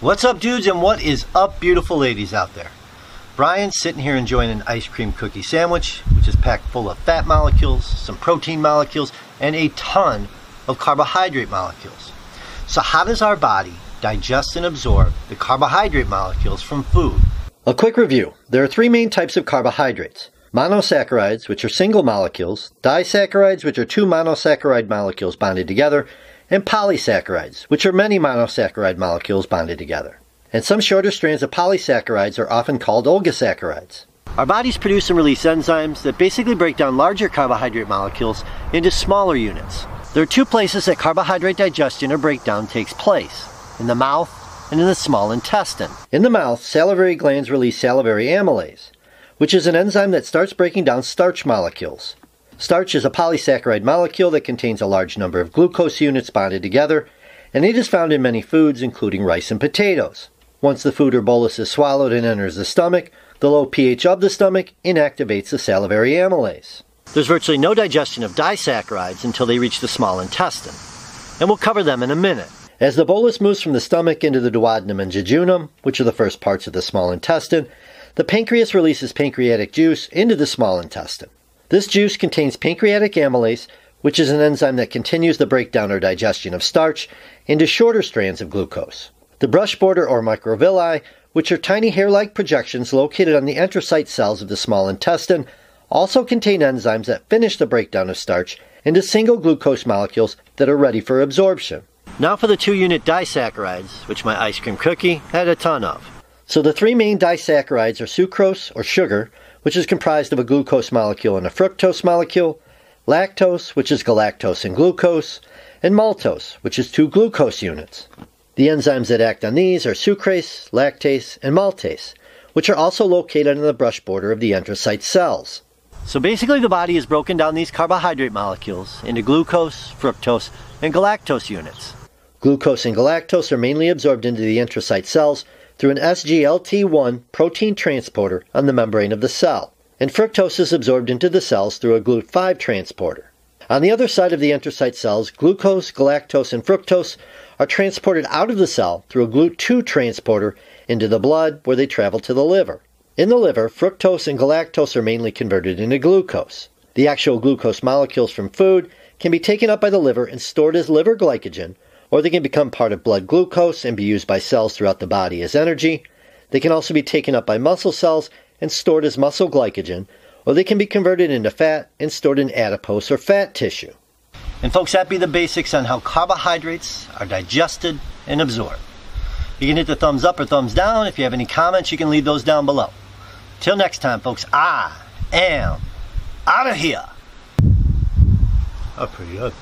What's up, dudes, and what is up, beautiful ladies out there? Brian's sitting here enjoying an ice cream cookie sandwich, which is packed full of fat molecules, some protein molecules, and a ton of carbohydrate molecules. So how does our body digest and absorb the carbohydrate molecules from food? A quick review. There are three main types of carbohydrates. Monosaccharides, which are single molecules, disaccharides, which are two monosaccharide molecules bonded together, and polysaccharides, which are many monosaccharide molecules bonded together. And some shorter strands of polysaccharides are often called oligosaccharides. Our bodies produce and release enzymes that basically break down larger carbohydrate molecules into smaller units. There are two places that carbohydrate digestion or breakdown takes place: in the mouth and in the small intestine. In the mouth, salivary glands release salivary amylase, which is an enzyme that starts breaking down starch molecules. Starch is a polysaccharide molecule that contains a large number of glucose units bonded together, and it is found in many foods, including rice and potatoes. Once the food or bolus is swallowed and enters the stomach, the low pH of the stomach inactivates the salivary amylase. There's virtually no digestion of disaccharides until they reach the small intestine, and we'll cover them in a minute. As the bolus moves from the stomach into the duodenum and jejunum, which are the first parts of the small intestine, the pancreas releases pancreatic juice into the small intestine. This juice contains pancreatic amylase, which is an enzyme that continues the breakdown or digestion of starch into shorter strands of glucose. The brush border or microvilli, which are tiny hair-like projections located on the enterocyte cells of the small intestine, also contain enzymes that finish the breakdown of starch into single glucose molecules that are ready for absorption. Now for the two-unit disaccharides, which my ice cream cookie had a ton of. So the three main disaccharides are sucrose, or sugar, which is comprised of a glucose molecule and a fructose molecule, lactose, which is galactose and glucose, and maltose, which is two glucose units. The enzymes that act on these are sucrase, lactase, and maltase, which are also located in the brush border of the enterocyte cells. So basically the body has broken down these carbohydrate molecules into glucose, fructose, and galactose units. Glucose and galactose are mainly absorbed into the enterocyte cells through an SGLT1 protein transporter on the membrane of the cell, and fructose is absorbed into the cells through a GLUT5 transporter. On the other side of the enterocyte cells, glucose, galactose, and fructose are transported out of the cell through a GLUT2 transporter into the blood, where they travel to the liver. In the liver, fructose and galactose are mainly converted into glucose. The actual glucose molecules from food can be taken up by the liver and stored as liver glycogen, or they can become part of blood glucose and be used by cells throughout the body as energy. They can also be taken up by muscle cells and stored as muscle glycogen, or they can be converted into fat and stored in adipose or fat tissue. And folks, that be the basics on how carbohydrates are digested and absorbed. You can hit the thumbs up or thumbs down. If you have any comments, you can leave those down below. Till next time, folks, I am out of here. Oh, pretty good.